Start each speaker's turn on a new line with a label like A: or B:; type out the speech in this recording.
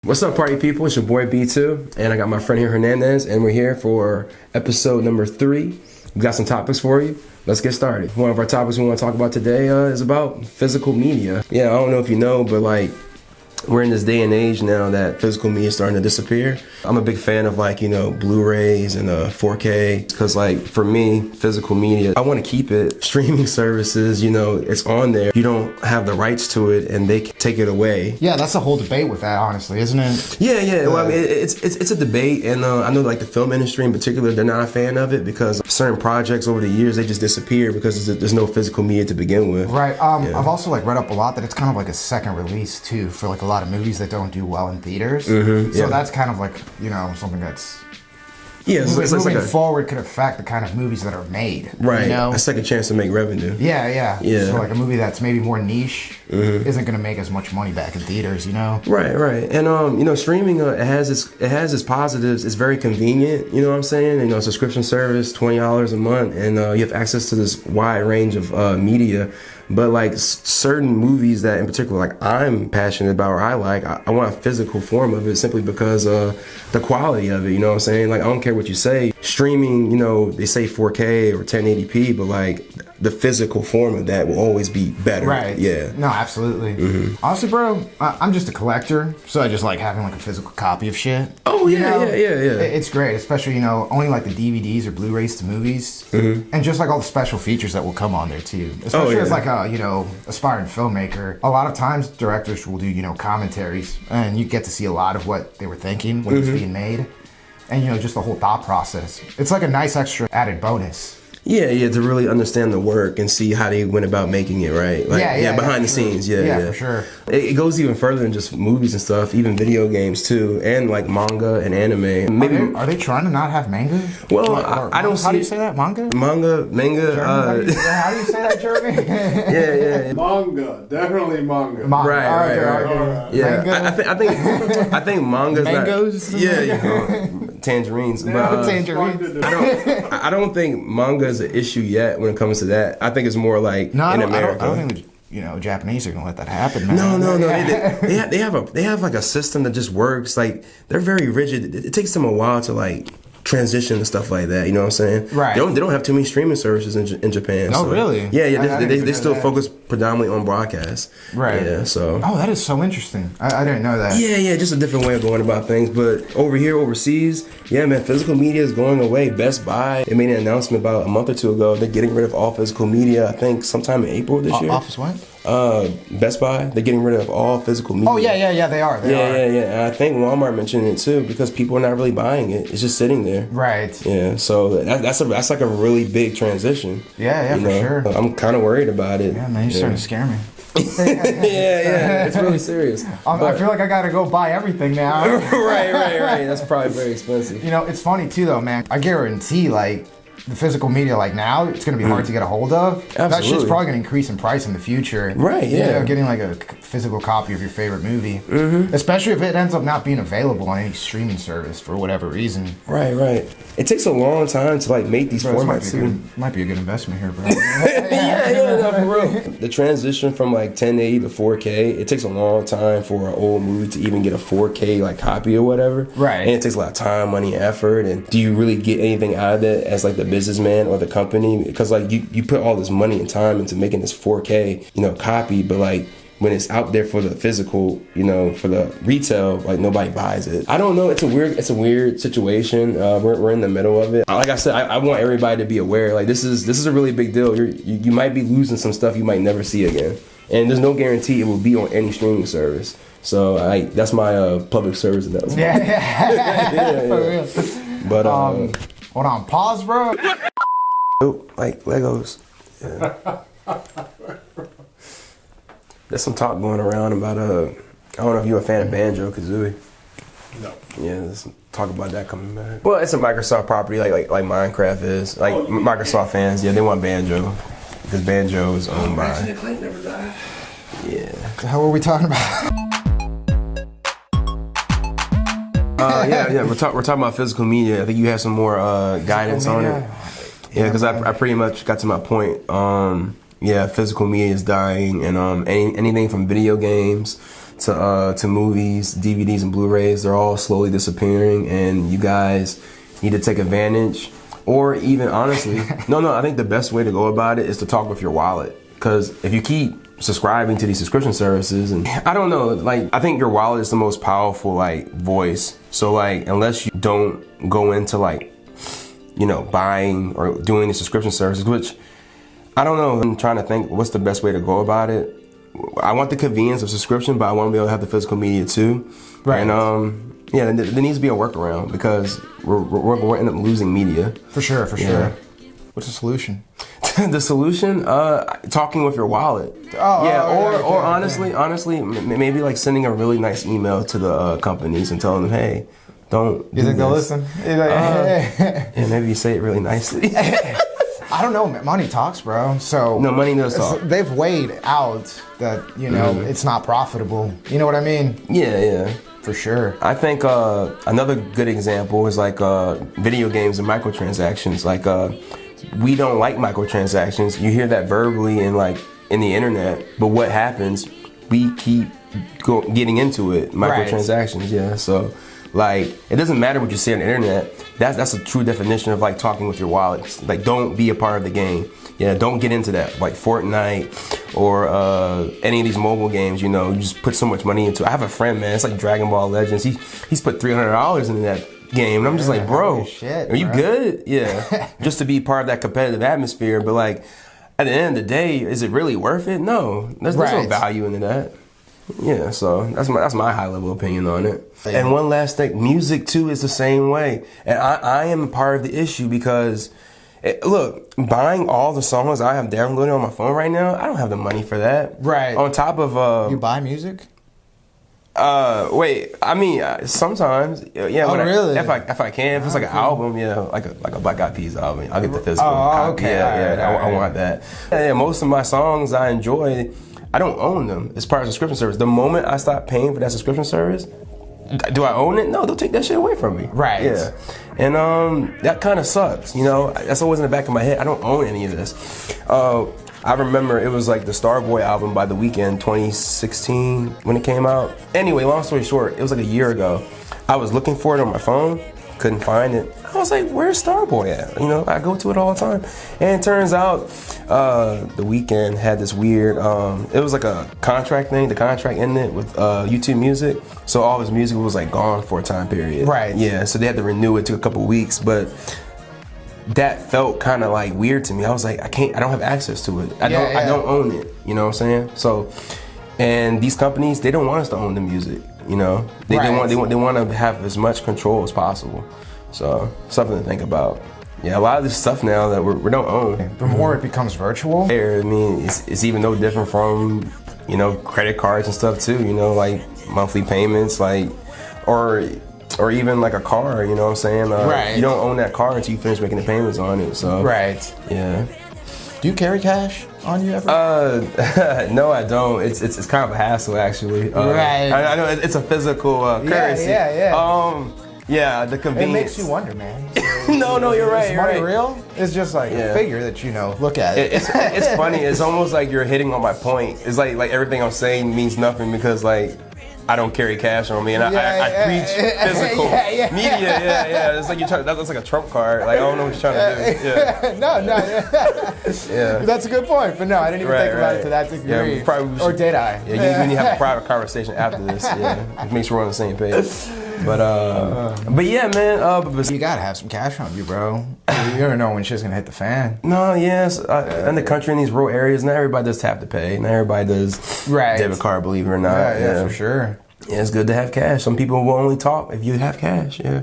A: What's up, party people? It's your boy B2, and I got my friend here, Hernandez, and we're here for episode number 3. We got some topics for you. Let's get started. One of our topics we want to talk about today is about physical media. Yeah, I don't know if you know, but we're in this day and age now that physical media is starting to disappear. I'm a big fan of Blu-rays and 4K because for me, physical media, I want to keep it. Streaming services, it's on there. You don't have the rights to it and they can take it away.
B: Yeah, that's the whole debate with that, honestly, isn't it?
A: Yeah. Well, I mean, it's a debate, and I know the film industry in particular, they're not a fan of it because certain projects over the years, they just disappear because there's no physical media to begin with.
B: Right. I've also read up a lot that it's kind of like a second release too for a lot of movies that don't do well in theaters.
A: Mm-hmm,
B: so that's kind of something that's
A: moving
B: forward could affect the kind of movies that are made.
A: Right. A second chance to make revenue.
B: Yeah. So a movie that's maybe more niche isn't going to make as much money back in theaters.
A: Right. And streaming it has its positives. It's very convenient. You know what I'm saying? Subscription service, $20 a month, and you have access to this wide range of media. But certain movies that in particular I'm passionate about or I want a physical form of it simply because the quality of it, you know what I'm saying? I don't care what you say. Streaming, they say 4K or 1080p, but the physical form of that will always be better.
B: Right.
A: Yeah.
B: No, absolutely.
A: Mm-hmm.
B: Honestly, bro, I'm just a collector, so I just like having a physical copy of shit.
A: Oh, yeah.
B: It's great, especially, owning the DVDs or Blu-rays to movies.
A: Mm-hmm.
B: And just all the special features that will come on there too. Especially as aspiring filmmaker. A lot of times directors will do, commentaries, and you get to see a lot of what they were thinking when it was being made. And, just the whole thought process. It's a nice extra added bonus.
A: Yeah, to really understand the work and see how they went about making it, right? Behind the scenes,
B: Yeah, for sure.
A: It goes even further than just movies and stuff, even video games too, and manga and anime. Maybe
B: are they trying to not have manga?
A: Well, I don't see.
B: How do you say that? Manga.
A: Manga.
B: How do you say that, Jeremy?
A: Yeah.
C: Manga, definitely manga.
A: Right. Yeah,
B: manga?
A: I think manga's
B: mangoes.
A: Tangerines.
B: But, tangerines.
A: I don't think manga is an issue yet when it comes to that. I think it's more in America.
B: I don't think Japanese are gonna let that happen, man.
A: No. They have a system that just works. They're very rigid. It takes them a while to transition and stuff like that. You know what I'm saying?
B: Right.
A: They don't have too many streaming services in Japan.
B: Oh, really?
A: Yeah. They still focus predominantly on broadcast.
B: Right.
A: Yeah. So.
B: Oh, that is so interesting. I didn't know that.
A: Yeah. Just a different way of going about things. But over here, overseas, yeah, man, physical media is going away. Best Buy, they made an announcement about a month or two ago. They're getting rid of all physical media. I think sometime in April this year.
B: Office what?
A: Best Buy, they're getting rid of all physical media.
B: Oh yeah, they are.
A: Yeah. And I think Walmart mentioned it too because people are not really buying it. It's just sitting there.
B: Right.
A: Yeah. So that's a really big transition.
B: Yeah, for sure.
A: I'm kind of worried about it.
B: Yeah, man, you're starting to scare me.
A: Yeah, it's really serious.
B: I feel like I gotta go buy everything now.
A: Right. That's probably very expensive.
B: It's funny too, though, man. I guarantee, the physical media now, it's going to be hard to get a hold of.
A: Absolutely.
B: That shit's probably going to increase in price in the future.
A: Right, yeah.
B: Getting a physical copy of your favorite movie. Mm-hmm. Especially if it ends up not being available on any streaming service for whatever reason.
A: Right. It takes a long time to make these formats.
B: Might be a good investment here, bro.
A: Yeah, for real. The transition from 1080 to 4K, it takes a long time for an old movie to even get a 4K copy or whatever.
B: Right.
A: And it takes a lot of time, money, effort. And do you really get anything out of it as the businessman or the company? Because you put all this money and time into making this 4K copy, but when it's out there for the physical, for the retail, nobody buys it. I don't know. It's a weird situation. We're in the middle of it. Like I said, I want everybody to be aware. This is a really big deal. You might be losing some stuff you might never see again, and there's no guarantee it will be on any streaming service. So that's my public service announcement.
B: Yeah. For real.
A: But
B: hold on, pause, bro.
A: Legos. Yeah. There's some talk going around about I don't know if you're a fan of Banjo-Kazooie.
C: No.
A: Yeah, there's some talk about that coming back. Well, it's a Microsoft property like Minecraft is. Microsoft fans, they want Banjo because Banjo is owned by.
C: Never died.
A: Yeah.
B: How are we talking about?
A: Yeah. We're talking about physical media. I think you have some more guidance on it. Yeah, because I pretty much got to my point. Yeah, physical media is dying, and anything from video games to movies, DVDs and Blu-rays, they're all slowly disappearing, and you guys need to take advantage. Or even honestly, I think the best way to go about it is to talk with your wallet, because if you keep subscribing to these subscription services, and I don't know, like, I think your wallet is the most powerful like voice. So like, unless you don't go into like, buying or doing the subscription services, which I don't know, I'm trying to think what's the best way to go about it. I want the convenience of subscription, but I want to be able to have the physical media too. Right. And there needs to be a workaround, because we're end up losing media.
B: For sure. What's the solution?
A: The solution, talking with your wallet. Honestly, maybe like sending a really nice email to the companies and telling them, hey, don't.
B: You think they'll listen?
A: Yeah, maybe you say it really nicely.
B: I don't know. Money talks, bro. So
A: no, money does talk.
B: They've weighed out that it's not profitable. You know what I mean?
A: Yeah.
B: For sure.
A: I think another good example is like video games and microtransactions. Like we don't like microtransactions. You hear that verbally and like in the internet, but what happens? We keep getting into it. Microtransactions, yeah. So like, it doesn't matter what you see on the internet. That's a true definition of like talking with your wallet. Like, don't be a part of the game. Yeah, don't get into that. Like Fortnite or any of these mobile games. You just put so much money into it. I have a friend, man. It's like Dragon Ball Legends. He's put $300 into that game, and I'm just like, bro, are you good? Yeah, just to be part of that competitive atmosphere. But like, at the end of the day, is it really worth it? No, there's no value into that. Yeah, so that's my high level opinion on it. And one last thing, music too is the same way. And I am part of the issue, because look, buying all the songs I have downloaded on my phone right now, I don't have the money for that. Right. On top of
B: you buy music?
A: Wait, I mean, sometimes, yeah.
B: Oh, really?
A: If I can, if it's like an album, like a Black Eyed Peas album, I'll get the physical copy.
B: Okay.
A: I want that. Yeah, most of my songs I enjoy, I don't own them. It's part of the subscription service. The moment I stop paying for that subscription service, do I own it? No, they'll take that shit away from me.
B: Right.
A: Yeah. And that kind of sucks. That's always in the back of my head. I don't own any of this. I remember it was like the Starboy album by The Weeknd, 2016 when it came out. Anyway, long story short, it was like a year ago. I was looking for it on my phone, couldn't find it. I was like, where's Starboy at? I go to it all the time. And it turns out The Weeknd had this weird, it was like a contract thing. The contract ended with YouTube Music. So all his music was like gone for a time period. Right. Yeah, so they had to renew it. It took a couple weeks, but that felt kind of like weird to me. I was like, I don't have access to it. I don't own it. You know what I'm saying? So, and these companies, they don't want us to own the music. They want to have as much control as possible. So, something to think about. Yeah, a lot of this stuff now that we don't own.
B: The more it becomes virtual.
A: I mean, it's even no different from, credit cards and stuff too. Like monthly payments, like, or even like a car, you know what I'm saying? Right. You don't own that car until you finish making the payments on it. So. Right. Yeah.
B: Do you carry cash on you ever?
A: No, I don't. It's kind of a hassle, actually. Right. I know it's a physical currency. Yeah. Yeah, the convenience.
B: It makes you wonder, man.
A: No, you're right.
B: Is money real? It's just like a figure that look at.
A: It's funny. It's almost like you're hitting on my point. It's like everything I'm saying means nothing, because like, I don't carry cash on me, and I preach physical media. Yeah. It's like that looks like a Trump card. Like, I don't know what you're trying to do. Yeah.
B: No. Yeah. That's a good point, but no, I didn't even think about it to that degree. Yeah, probably or did I?
A: Yeah, you need to have a private conversation after this. Yeah, make sure we're on the same page. But yeah, man.
B: You gotta have some cash on you, bro. You never know when shit's gonna hit the fan.
A: No, yes. In the country, in these rural areas, not everybody does tap to pay. Not everybody does debit card, believe it or not.
B: Yeah, for sure.
A: Yeah, it's good to have cash. Some people will only talk if you have cash. Yeah.